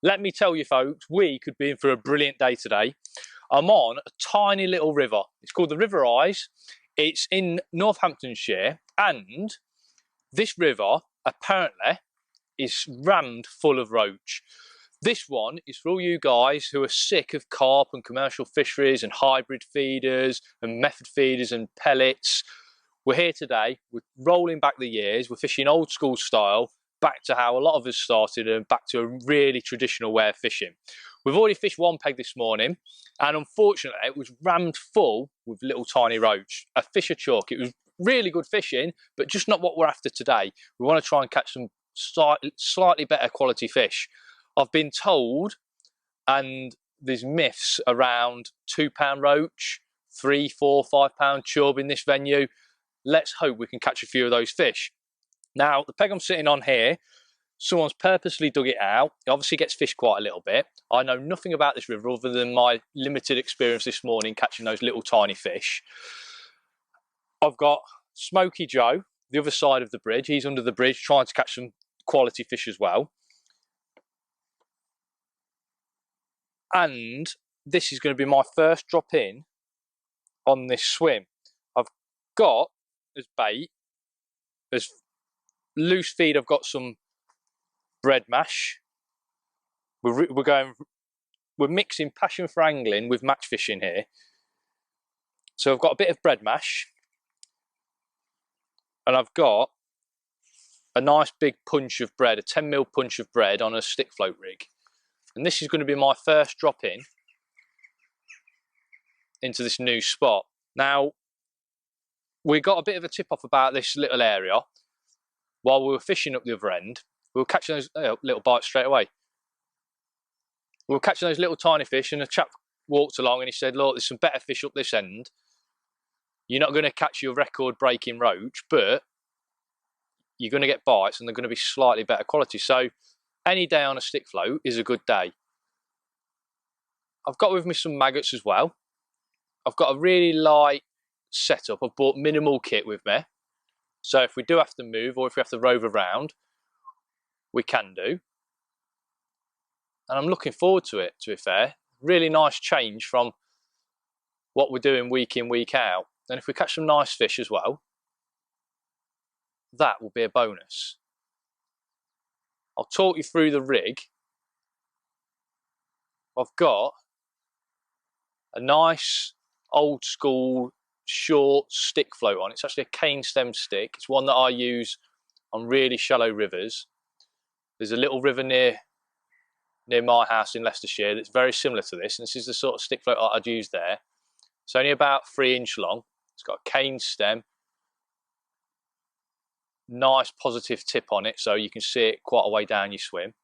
Let me tell you folks, we could be in for a brilliant day today. I'm on a tiny little river. It's called the River Eyes. It's in Northamptonshire, and this river apparently is rammed full of roach. This one is for all you guys who are sick of carp and commercial fisheries and hybrid feeders and method feeders and pellets. We're here today, we're rolling back the years, we're fishing old school style, back to how a lot of us started and back to a really traditional way of fishing. We've already fished one peg this morning, and unfortunately it was rammed full with little tiny roach. A fisher chalk. It was really good fishing, but just not what we're after today. We want to try and catch some slightly better quality fish. I've been told, and there's myths around £2 roach, £3, £4, £5 chub in this venue. Let's hope we can catch a few of those fish. Now, the peg I'm sitting on here, someone's purposely dug it out. It obviously gets fished quite a little bit. I know nothing about this river other than my limited experience this morning catching those little tiny fish. I've got Smoky Joe, the other side of the bridge. He's under the bridge trying to catch some quality fish as well. And this is going to be my first drop in on this swim. I've got as bait, as loose feed, I've got some bread mash. We're mixing passion for angling with match fishing here. So I've got a bit of bread mash, and I've got a nice big punch of bread, a 10mm punch of bread on a Stickfloat rig. And this is going to be my first drop in into this new spot. Now, we got a bit of a tip off about this little area while we were fishing up the other end. We were catching those little bites straight away. We were catching those little tiny fish, and a chap walked along and he said, look, there's some better fish up this end. You're not going to catch your record-breaking roach, but you're going to get bites and they're going to be slightly better quality. So any day on a Stickfloat is a good day. I've got with me some maggots as well. I've got a really light setup. I've bought minimal kit with me. So if we do have to move or if we have to rove around, we can do. And I'm looking forward to it, to be fair. Really nice change from what we're doing week in, week out. And if we catch some nice fish as well, that will be a bonus. I'll talk you through the rig. I've got a nice old school short stick float on. It's actually a cane stem stick. It's one that I use on really shallow rivers. There's a little river near my house in Leicestershire that's very similar to this, and this is the sort of stick float I'd use there. It's only about 3-inch long. It's got a cane stem, nice positive tip on it so you can see it quite a way down your swim.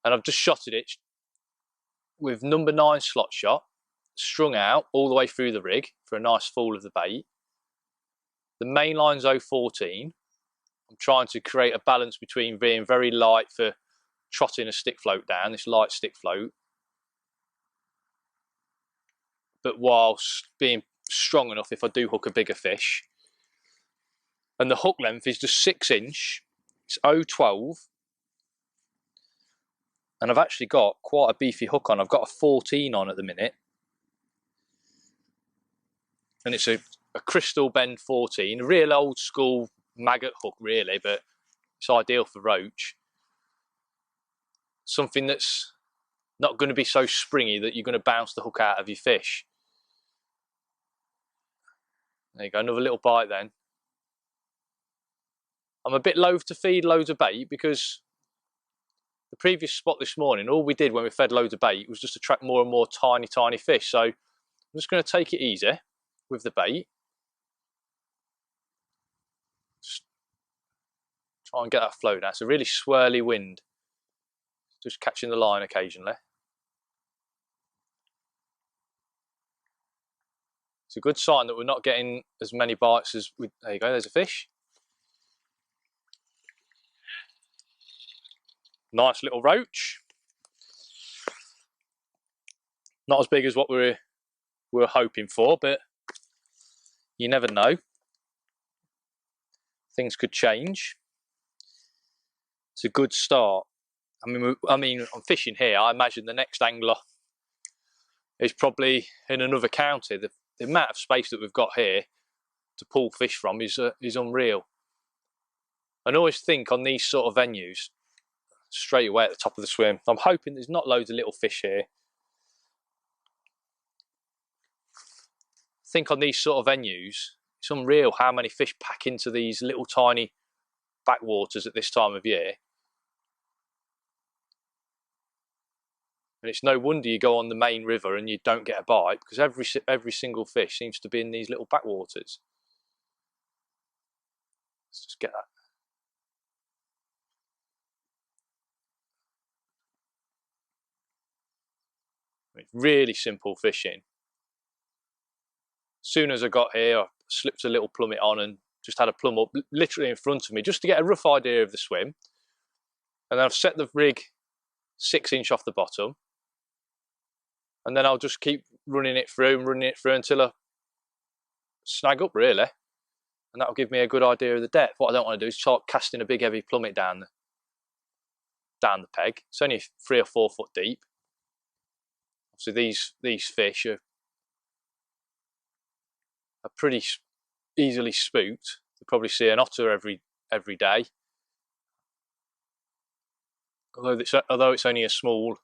And I've just shotted it with number 9 slot shot, strung out all the way through the rig for a nice fall of the bait. The main line's 014. I'm trying to create a balance between being very light for trotting a stick float down, this light stick float, but whilst being strong enough if I do hook a bigger fish. And the hook length is just 6-inch. It's 012. And I've actually got quite a beefy hook on. I've got a 14 on at the minute. And it's a crystal bend 14, a real old school maggot hook really, but it's ideal for roach. Something that's not going to be so springy that you're going to bounce the hook out of your fish. There you go, another little bite then. I'm a bit loath to feed loads of bait because the previous spot this morning, all we did when we fed loads of bait was just attract more and more tiny fish. So I'm just going to take it easy with the bait. Just try and get that flow down. It's a really swirly wind. Just catching the line occasionally. It's a good sign that we're not getting as many bites as we... There you go, there's a fish. Nice little roach. Not as big as what we were hoping for, but you never know. Things could change. It's a good start. I mean, I'm fishing here. I imagine the next angler is probably in another county. The amount of space that we've got here to pull fish from is unreal. And I always think on these sort of venues, straight away at the top of the swim, I'm hoping there's not loads of little fish here. I think on these sort of venues, it's unreal how many fish pack into these little tiny backwaters at this time of year. And it's no wonder you go on the main river and you don't get a bite, because every single fish seems to be in these little backwaters. Let's just get that. It's really simple fishing. As soon as I got here, I slipped a little plummet on and just had a plumb up literally in front of me, just to get a rough idea of the swim. And then I've set the rig 6" off the bottom. And then I'll just keep running it through until I snag up, really. And that'll give me a good idea of the depth. What I don't want to do is start casting a big heavy plummet down the peg. It's only 3 or 4 foot deep. So these fish are pretty easily spooked. You probably see an otter every day. Although it's only a small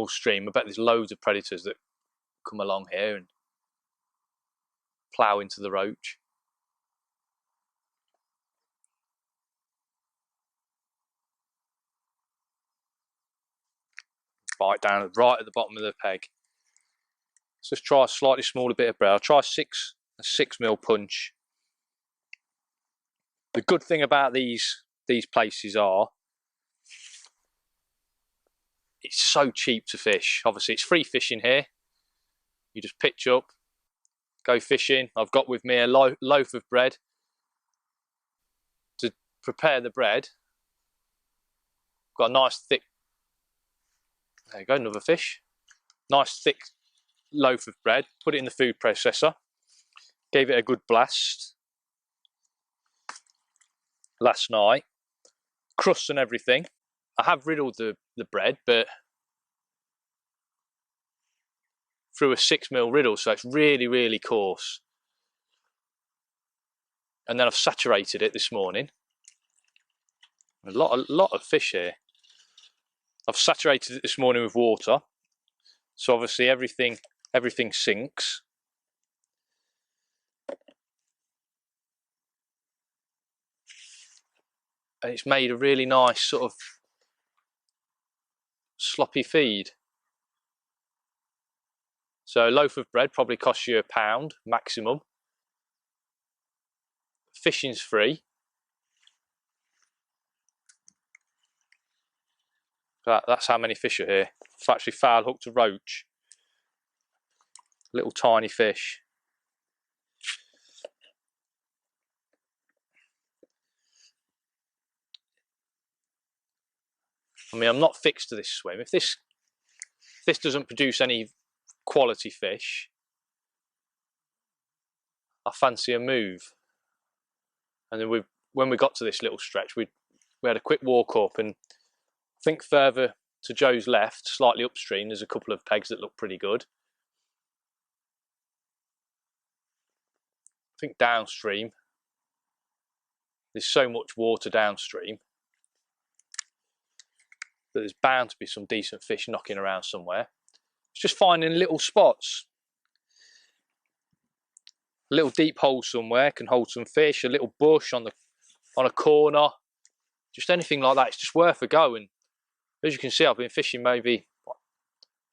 stream, I bet there's loads of predators that come along here and plough into the roach. Bite down right at the bottom of the peg. Let's just try a slightly smaller bit of bread. I'll try a 6mm punch. The good thing about these places are it's so cheap to fish. Obviously it's free fishing here. You just pitch up, go fishing. I've got with me a loaf of bread. To prepare the bread, got a nice thick, there you go, another fish. Nice thick loaf of bread, put it in the food processor, gave it a good blast last night, crusts and everything. I have riddled the bread, but through a 6mm riddle, so it's really coarse. And then I've saturated it this morning. A lot of fish here. I've saturated it this morning with water, so obviously everything sinks. And it's made a really nice sort of sloppy feed. So a loaf of bread probably costs you £1 maximum. Fishing's free. That's how many fish are here. I've actually foul hooked a roach. Little tiny fish. I mean, I'm not fixed to this swim. If this doesn't produce any quality fish, I fancy a move. And then when we got to this little stretch, we had a quick walk up, and I think further to Joe's left, slightly upstream, there's a couple of pegs that look pretty good. I think downstream, there's so much water downstream that there's bound to be some decent fish knocking around somewhere. It's just finding little spots. A little deep hole somewhere can hold some fish, a little bush on a corner, just anything like that. It's just worth a go. And as you can see, I've been fishing maybe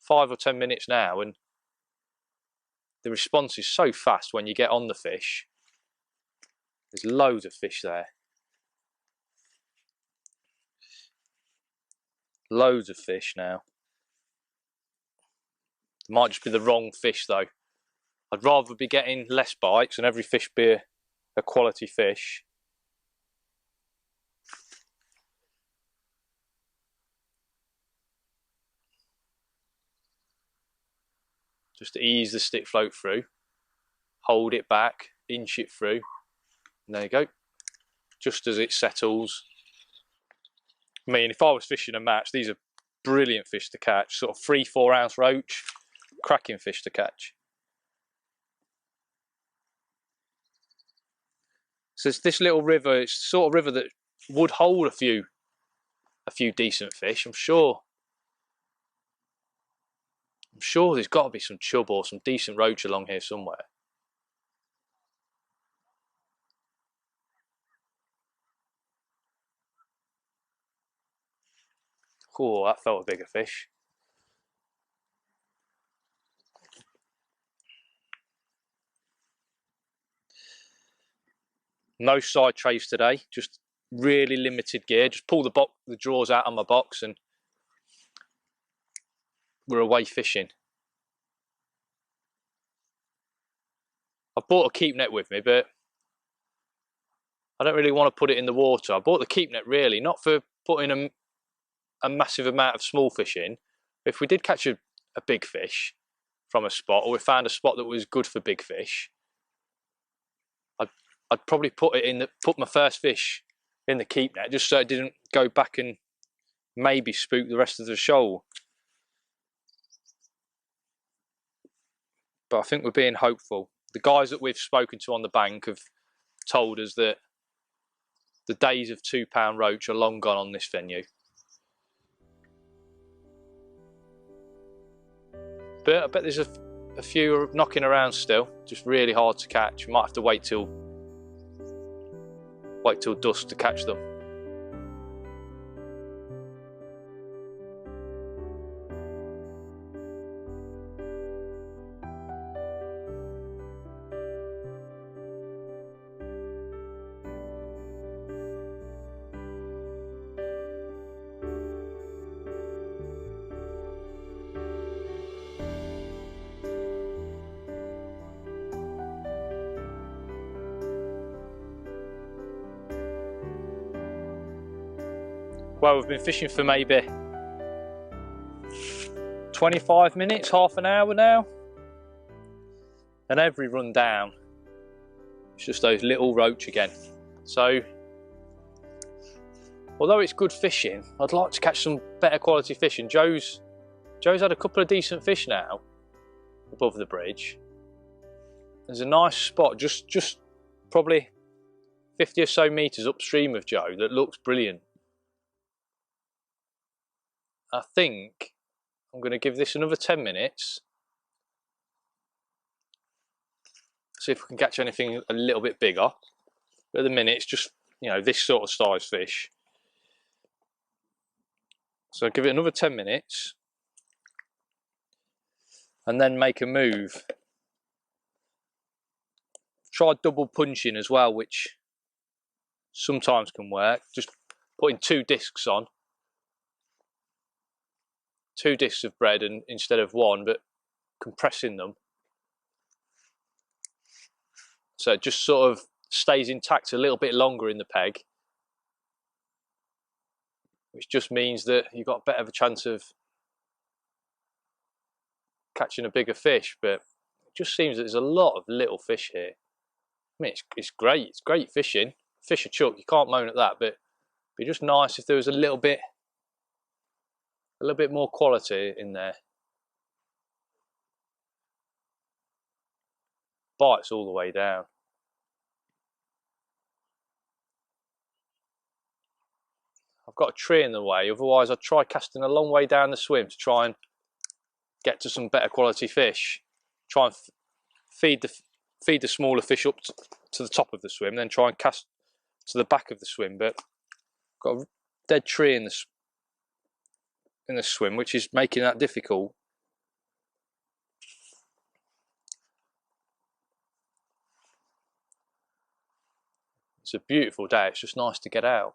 5 or 10 minutes now, and the response is so fast when you get on the fish. There's loads of fish there. Loads of fish now. It might just be the wrong fish though. I'd rather be getting less bites and every fish be a quality fish. Just to ease the stick float through, hold it back, inch it through, and there you go. Just as it settles, I mean, if I was fishing a match, these are brilliant fish to catch. Sort of 3-4 ounce roach, cracking fish to catch. So it's this little river. It's the sort of river that would hold a few decent fish. I'm sure there's got to be some chub or some decent roach along here somewhere. Oh, that felt a bigger fish. No side trays today, just really limited gear. Just pull the drawers out on my box and we're away fishing. I've bought a keep net with me, but I don't really want to put it in the water. I bought the keep net really, not for putting a massive amount of small fish in. If we did catch a big fish from a spot, or we found a spot that was good for big fish, I'd probably put my first fish in the keep net, just so it didn't go back and maybe spook the rest of the shoal. But I think we're being hopeful. The guys that we've spoken to on the bank have told us that the days of £2 roach are long gone on this venue. But I bet there's a few knocking around still, just really hard to catch. We might have to wait till dusk to catch them. Well, we've been fishing for maybe 25 minutes, half an hour now. And every run down, it's just those little roach again. So, although it's good fishing, I'd like to catch some better quality fish. And Joe's had a couple of decent fish now above the bridge. There's a nice spot just probably 50 or so metres upstream of Joe that looks brilliant. I think I'm going to give this another 10 minutes. See if we can catch anything a little bit bigger. But at the minute, it's just, this sort of size fish. So I'll give it another 10 minutes. And then make a move. Try double punching as well, which sometimes can work. Just putting 2 discs on. 2 discs of bread instead of 1, but compressing them. So it just sort of stays intact a little bit longer in the peg. Which just means that you've got a better of a chance of catching a bigger fish. But it just seems that there's a lot of little fish here. I mean, it's great. It's great fishing. Fish are chuck, you can't moan at that, but it'd be just nice if there was a little bit more quality in there. Bites all the way down. I've got a tree in the way, otherwise I'd try casting a long way down the swim to try and get to some better quality fish. Try and feed the smaller fish up to the top of the swim, then try and cast to the back of the swim. But I've got a dead tree in the swim, which is making that difficult. It's a beautiful day. It's just nice to get out.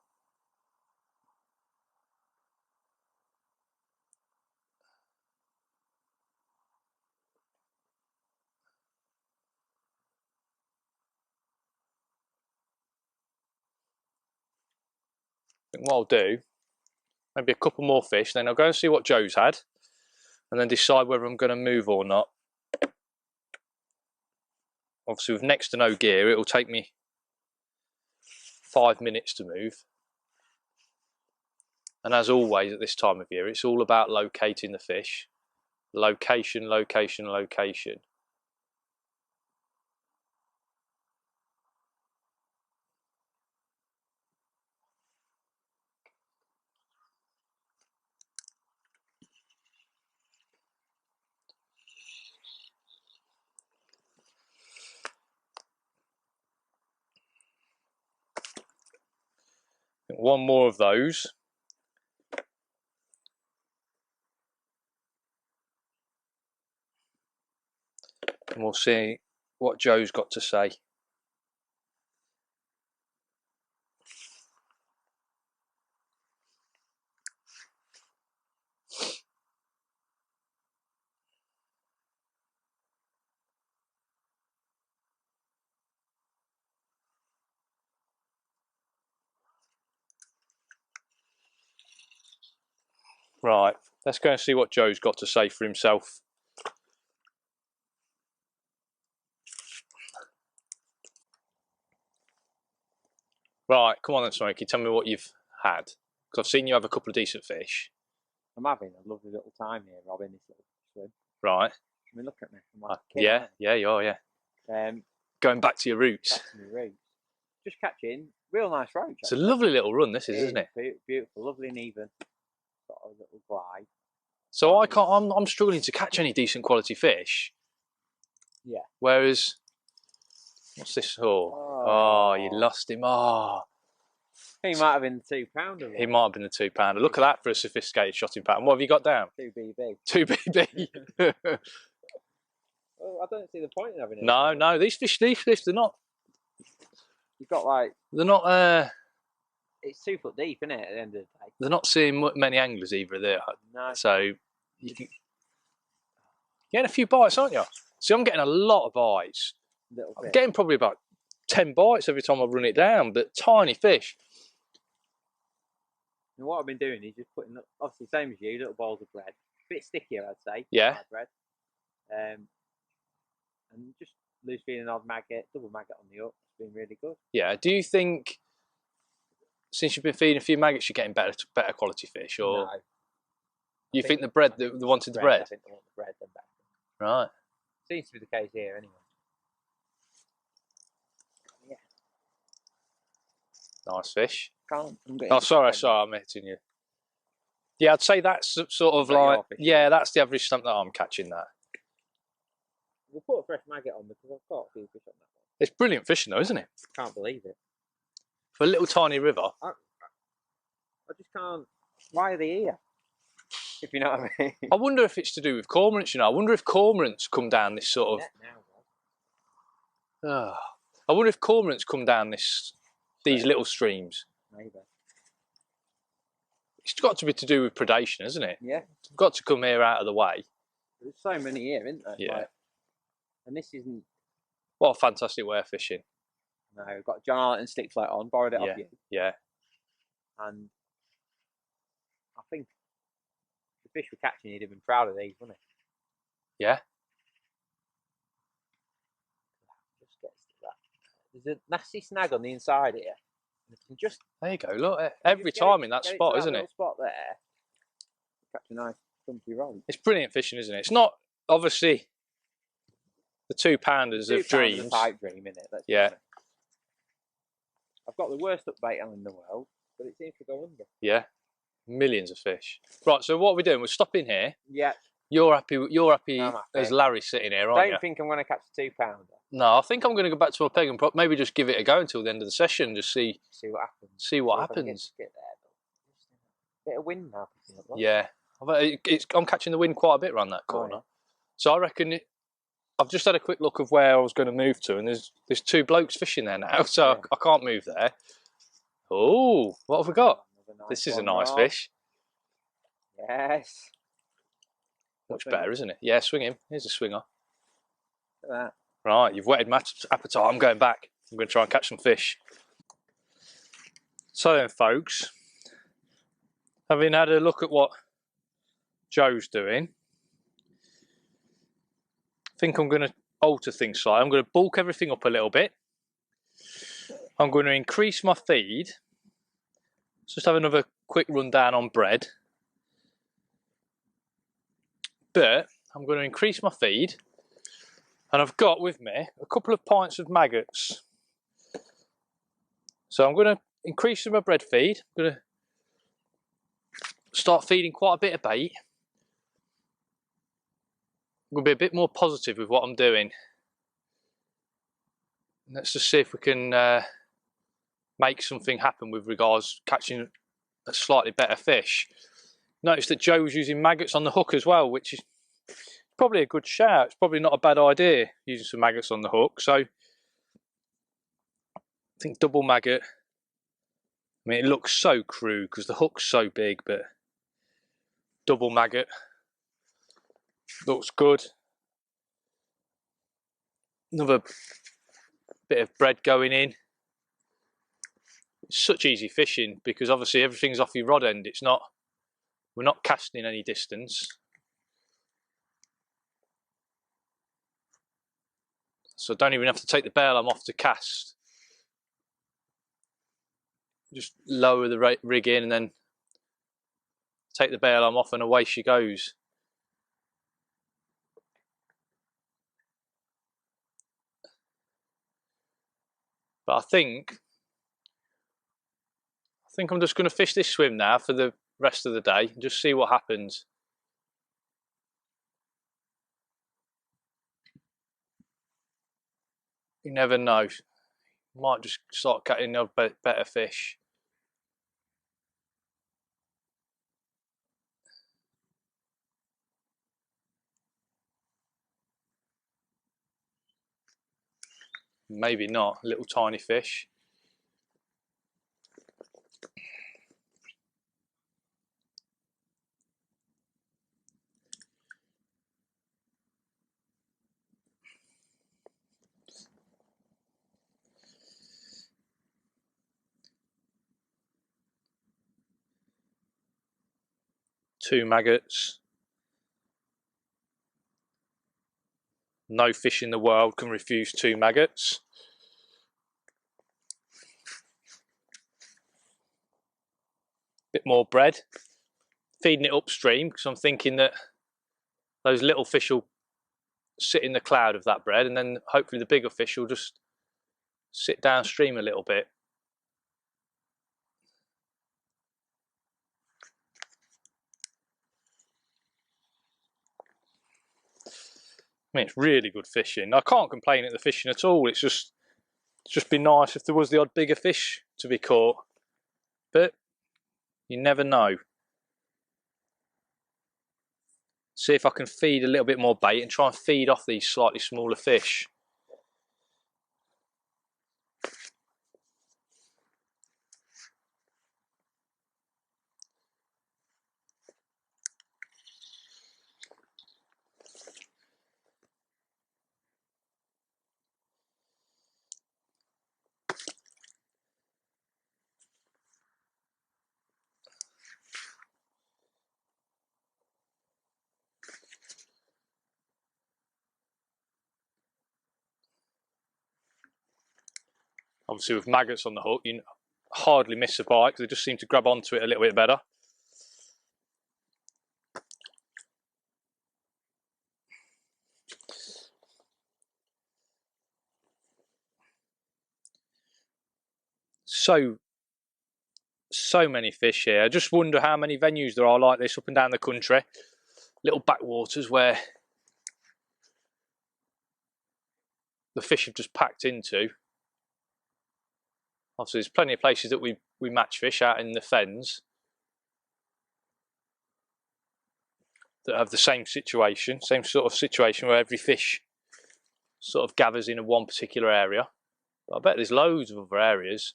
I think what I'll do, maybe a couple more fish, then I'll go and see what Joe's had, and then decide whether I'm going to move or not. Obviously, with next to no gear, it'll take me 5 minutes to move. And as always at this time of year, it's all about locating the fish. Location, location, location. One more of those. And we'll see what Joe's got to say. Right, let's go and see what Joe's got to say for himself. Right, come on then, Smokey, tell me what you've had. Because I've seen you have a couple of decent fish. I'm having a lovely little time here, Rob, in this little swim. Right. I mean, look at me. I'm like a kid, Yeah, yeah, you are, yeah. Going back to your roots. Back to my roots. Just catching real nice roach. It's a lovely little run, this is, isn't it? Beautiful, lovely and even. Got a little glide. So I'm struggling to catch any decent quality fish. Yeah. Whereas, what's this? Oh, you lost him. Oh. He might have been the 2-pounder. He might have been the 2-pounder. Look at that for a sophisticated shotting pattern. What have you got down? 2BB. 2BB. Well, I don't see the point in having it. No, these fish, they're not. You've got like. They're not. It's 2 foot deep, isn't it? At the end of the day. They're not seeing many anglers either there. No. So you can getting a few bites, aren't you? See, I'm getting a lot of bites. I'm getting probably about 10 bites every time I run it down, but tiny fish. And what I've been doing is just putting, obviously same as you, little bowls of bread. A bit stickier, I'd say. Yeah. Bread. And just loose feeding odd maggot, double maggot on the hook. It's been really good. Yeah. Do you think, since you've been feeding a few maggots, you're getting better quality fish, or no. You think the bread, they wanted the bread? I think they want the bread then back. Right. Seems to be the case here anyway. Yeah. Nice fish. Oh, sorry, I'm hitting you. Yeah, I'd say that's sort of like, yeah, that's the average stump that I'm catching that. We'll put a fresh maggot on because I've got a few fish on that one. It's brilliant fishing though, isn't it? Can't believe it. For a little tiny river. I just can't. Why are they here? If you know what I mean. I wonder if it's to do with cormorants, you know. I wonder if cormorants come down this sort of... I wonder if cormorants come down these little streams. Maybe. It's got to be to do with predation, isn't it? Yeah. It's got to come here out of the way. There's so many here, isn't there? Yeah. Like, and this isn't... What a fantastic way of fishing. No, we've got John Arlott and Stickfloat on, borrowed it off you. Yeah. And I think the fish we're catching, he'd have been proud of these, wouldn't he? Yeah. Just gets to that. There's a nasty snag on the inside here. Just there you go, look, every time in that spot, isn't it? Spot there. Catch a nice funky roll. It's brilliant fishing, isn't it? It's not, obviously, the 2-pounders of dreams. A pipe dream, isn't it? Yeah. I've got the worst up bait on in the world, but it seems to go under. Yeah. Millions of fish. Right, so what are we doing? We're stopping here. Yeah. You're happy as Larry's sitting here, aren't you? Don't think I'm going to catch a 2-pounder. No, I think I'm going to go back to my peg and maybe just give it a go until the end of the session, just see what happens. See what happens. Get there, bit of wind now. Yeah, I'm catching the wind quite a bit around that corner. Oh, yeah. So I reckon I've just had a quick look of where I was going to move to, and there's 2 blokes fishing there now, so yeah. I can't move there. Oh, what have we got? Nice this is a nice fish. Yes. Much better, isn't it? Yeah, swing him. Here's a swinger. Look at that. Right, you've whetted my appetite. I'm going back. I'm going to try and catch some fish. So then, folks, having had a look at what Joe's doing, I think I'm going to alter things slightly. I'm going to bulk everything up a little bit. I'm going to increase my feed. Just have another quick rundown on bread. But I'm going to increase my feed, and I've got with me a couple of pints of maggots. So I'm going to increase my bread feed. I'm going to start feeding quite a bit of bait. I'm going to be a bit more positive with what I'm doing. Let's just see if we can make something happen with regards to catching a slightly better fish. Notice that Joe was using maggots on the hook as well, which is probably a good shout. It's probably not a bad idea using some maggots on the hook. So I think double maggot. I mean, it looks so crude because the hook's so big, but double maggot looks good. Another bit of bread going in. It's such easy fishing because obviously everything's off your rod end. We're not casting any distance. So I don't even have to take the bail arm off to cast. Just lower the rig in and then take the bail arm off and away she goes. But I think I'm just going to fish this swim now for the rest of the day and just see what happens. You never know. Might just start catching a better fish. Maybe not. A little tiny fish. Two maggots. No fish in the world can refuse two maggots. Bit more bread. Feeding it upstream because I'm thinking that those little fish will sit in the cloud of that bread and then hopefully the bigger fish will just sit downstream a little bit. I mean, it's really good fishing. I can't complain at the fishing at all. It's just be nice if there was the odd bigger fish to be caught. But you never know. See if I can feed a little bit more bait and try and feed off these slightly smaller fish. Obviously with maggots on the hook, you hardly miss a bite because they just seem to grab onto it a little bit better. So many fish here. I just wonder how many venues there are like this up and down the country. Little backwaters where the fish have just packed into. Obviously there's plenty of places that we match fish out in the fens that have the same situation, same sort of situation where every fish sort of gathers in one particular area. But I bet there's loads of other areas.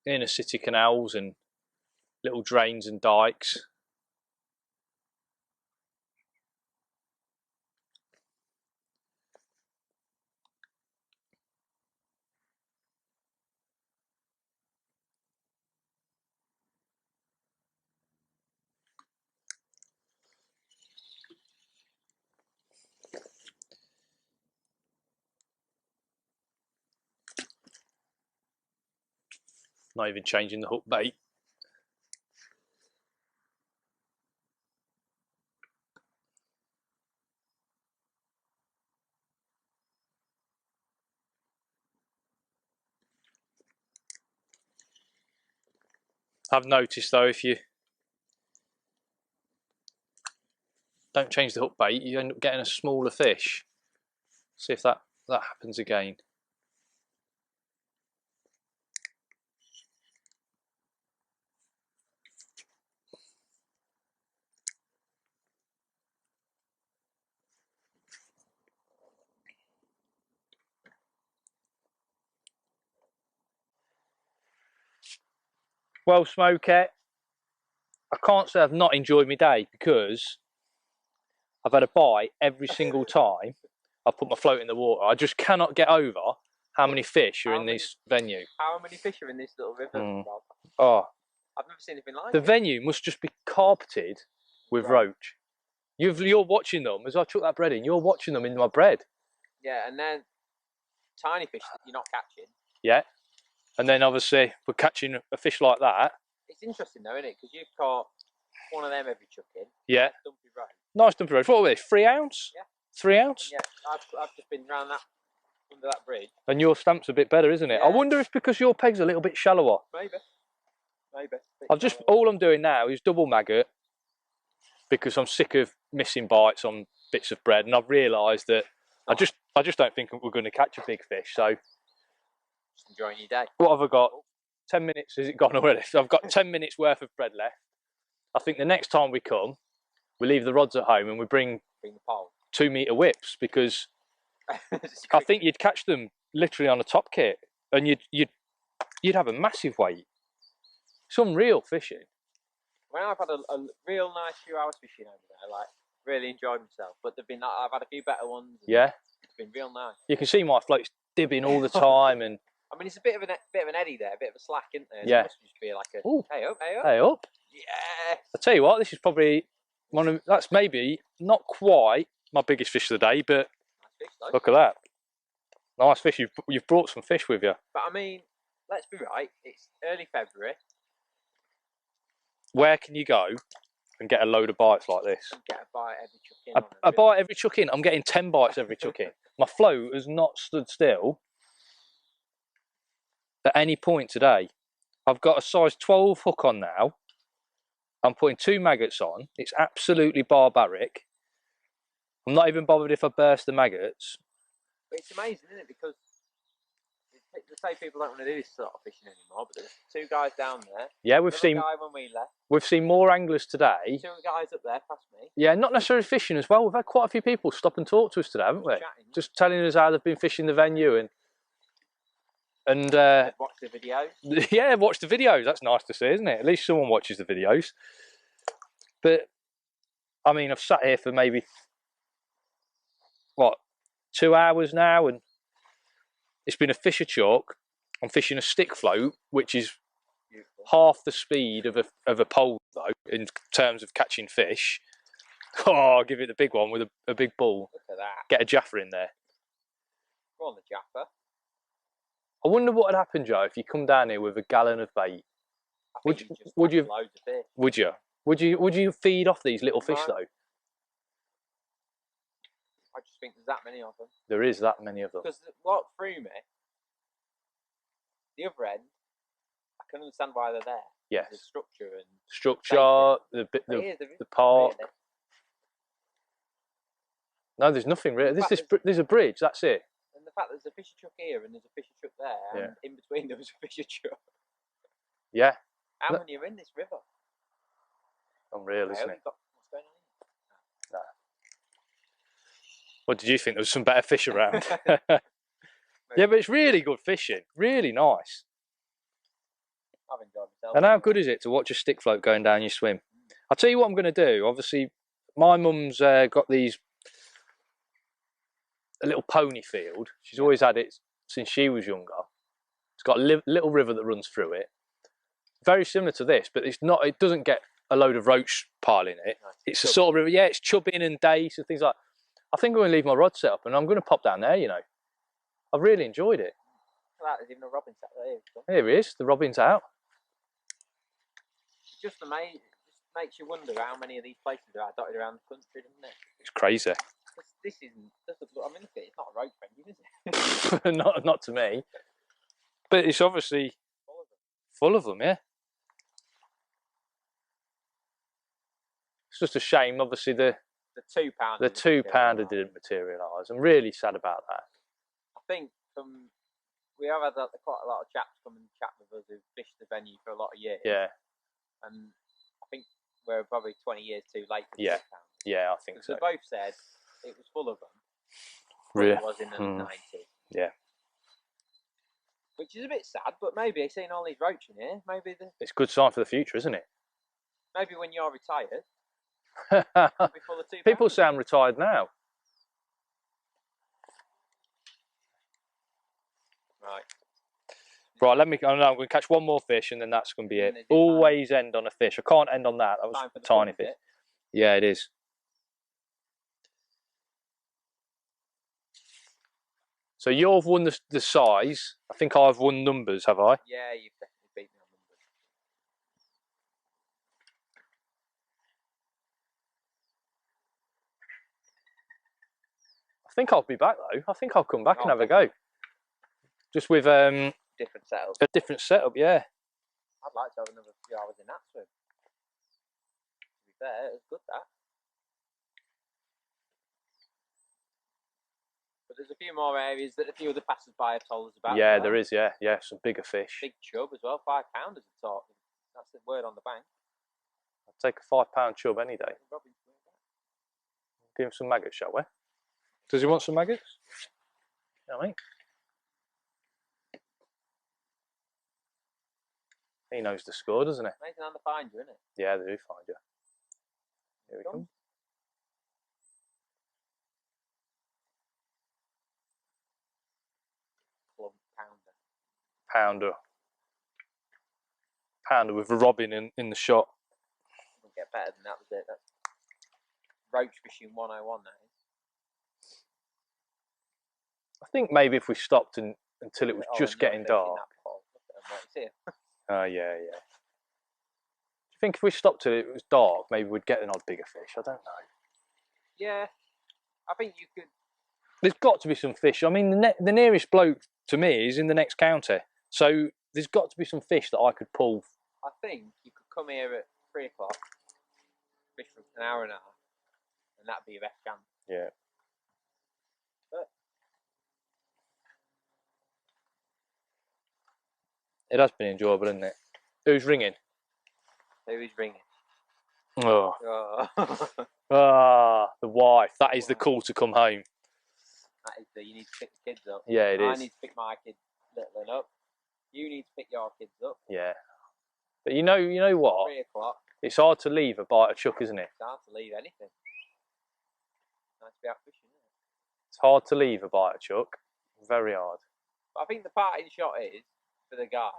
Inner city canals and little drains and dikes. Not even changing the hook bait. I've noticed though, if you don't change the hook bait, you end up getting a smaller fish. See if that happens again. Well, Smokey, I can't say I've not enjoyed my day because I've had a bite every single time I've put my float in the water. I just cannot get over how many fish are in this venue. How many fish are in this little river, Rob? Oh, I've never seen anything like the it. venue must just be carpeted with roach. You're watching them as I chuck that bread in. You're watching them in my bread. Yeah, and then tiny fish that you're not catching. Yeah, and then obviously we're catching a fish like that. It's interesting though, isn't it? Because you've caught one of them every chuck in. Yeah. Dumpy roach. Nice dumpy roach. What were they? 3 ounce? Yeah. 3 ounce? And yeah, I've just been round that under that bridge. And your stamp's a bit better, isn't it? Yeah. I wonder if because your peg's a little bit shallower. Maybe. All I'm doing now is double maggot because I'm sick of missing bites on bits of bread, and I've realised that I just don't think we're going to catch a big fish. So just enjoying your day. What have I got? 10 minutes. Is it gone already? So I've got 10 minutes worth of bread left. I think the next time we come, we leave the rods at home and we bring the pole. 2 metre whips because I think you'd catch them literally on a top kit, and you'd have a massive weight. It's unreal fishing. Well, I've had a real nice few hours fishing over there. Like, really enjoyed myself. But I've had a few better ones. Yeah. It's been real nice. You can see my floats dibbing all the time, and I mean, it's a bit of an eddy there, a bit of a slack, isn't there? Yeah. It must just be like a Ooh. hey up, hey up. Hey up. Yeah. I tell you what, this is probably that's maybe not quite my biggest fish of the day, but Nice fish, though. look at that. Nice fish. You've brought some fish with you. But I mean, let's be right. It's early February. Where can you go and get a load of bites like this? And get a bite every chuck in. A bite every chuck in. I'm getting 10 bites every chuck in. My float has not stood still at any point today. I've got a size 12 hook on now. I'm putting 2 maggots on. It's absolutely barbaric. I'm not even bothered if I burst the maggots. But it's amazing, isn't it? Because they say people don't want to do this sort of fishing anymore, but there's 2 guys down there. Yeah, guy when we left. We've seen more anglers today. 2 guys up there past me. Yeah, not necessarily fishing as well. We've had quite a few people stop and talk to us today, haven't we? Chatting. Just telling us how they've been fishing the venue and watch the videos. Yeah, watch the videos. That's nice to see, isn't it? At least someone watches the videos. But I mean, I've sat here for maybe 2 hours now, and it's been a fish a chalk. I'm fishing a stick float, which is beautiful. Half the speed of a pole, though, in terms of catching fish. Oh, I'll give it the big one with a big ball. Look at that. Get a jaffer in there. Go on, the jaffer. I wonder what would happen, Joe, if you come down here with a gallon of bait. Would you? Loads of fish. Would you feed off these little fish though? I just think there's that many of them. There is that many of them. Because what threw me, the other end, I can understand why they're there. Yes. The structure and the park. Really. No, there's nothing really. There's a bridge. That's it. And the fact that there's a fisher truck here and there's a fisher truck there, and in between there was a fisher truck. Yeah. How many are in this river? Unreal, isn't it? What's going on here? No. What did you think? There was some better fish around. Yeah, but it's really good fishing. Really nice. I've enjoyed myself. And how good is it to watch a stick float going down your swim? I'll tell you what I'm going to do. Obviously, my mum's got a little pony field. She's always had it since she was younger. It's got a little river that runs through it. Very similar to this, but it's not. It doesn't get a load of roach pile in it. No, it's a sort of river. Yeah, it's chubbing and dace and things like that. I think I'm going to leave my rod set up and I'm going to pop down there, you know. I've really enjoyed it. Look at that, there's even a robin sat there. Here he is, the robin's out. It's just amazing. It just makes you wonder how many of these places are dotted around the country, doesn't it? It's crazy. This isn't. I mean, look at it. It's not a road friendly, is it? not to me. But it's obviously full of them, yeah. It's just a shame, obviously, the £2 didn't materialise. I'm really sad about that. I think we have had quite a lot of chaps come and chat with us who've fished the venue for a lot of years. Yeah. And I think we're probably 20 years too late for yeah. £2. Yeah, I think so. They both said it was full of them. Really? It was in the 90s. Yeah. Which is a bit sad, but maybe seeing all these roach in here, maybe it's a good sign for the future, isn't it? Maybe when you're retired, it'll be full of £2. People say I'm retired now. Right. Right, I'm going to catch one more fish and then that's going to be it. Always end on a fish. I can't end on that. That was a tiny fish. Yeah, it is. So you've won the size. I think I've won numbers, have I? Yeah, you've definitely beat me on numbers. I think I'll be back though. I think I'll come back and have a go. Just with different setup. A different setup, yeah. I'd like to have another few hours in that swim. To be fair, it was good that. But there's a few more areas that a few other passers-by have told us about. Yeah, there is, yeah. Some bigger fish. Big chub as well, £5 is the talk. That's the word on the bank. I'd take a £5 chub any day. Give him some maggots, shall we? Does he want some maggots? Yeah, mate. He knows the score, doesn't he? Amazing how they find you, isn't it? Yeah, they do find you. Here we come. Pounder with a robin in the shot. We'll get better than that, was it? That's roach fishing 101, that is. I think maybe if we stopped until it was just getting dark. Oh, yeah. Do you think if we stopped till it was dark, maybe we'd get an odd bigger fish? I don't know. Yeah, I think you could. There's got to be some fish. I mean, the nearest bloke to me is in the next county. So there's got to be some fish that I could pull. I think you could come here at 3 o'clock, fish for an hour and a half, and that'd be your best chance. Yeah. But it has been enjoyable, isn't it? Who's ringing? Who's ringing? Oh. The wife. That is the call to come home. That is you need to pick the kids up. Yeah, it is. I need to pick my kids little up. You need to pick your kids up. Yeah. But you know what? 3 o'clock. It's hard to leave a bite of chuck, isn't it? It's hard to leave anything. Nice to be out fishing, isn't it? It's hard to leave a bite of chuck. Very hard. But I think the parting shot is for the guy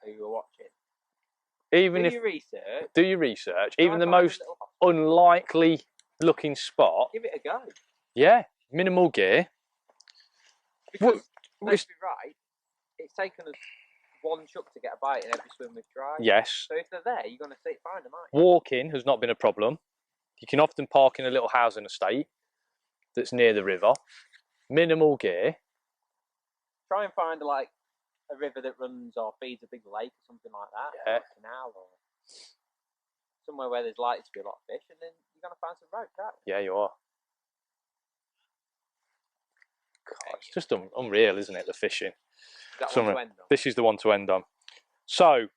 who you're watching. Do your research. Even the most unlikely looking spot. Give it a go. Yeah. Minimal gear. Because let's be right, it's taken us one chuck to get a bite in every swim we've tried. Yes. So if they're there, you're going to find them, aren't you? Walking has not been a problem. You can often park in a little housing estate that's near the river. Minimal gear. Try and find a river that runs or feeds a big lake or something like that. Yeah. Or a canal or somewhere where there's likely to be a lot of fish, and then you're going to find some roach, aren't you? Yeah, you are. God, it's just unreal, isn't it, the fishing? This is the one to end on. So,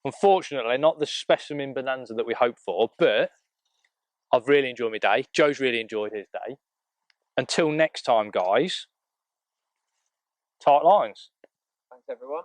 unfortunately, not the specimen bonanza that we hoped for, but I've really enjoyed my day. Joe's really enjoyed his day. Until next time, guys, tight lines. Thanks, everyone.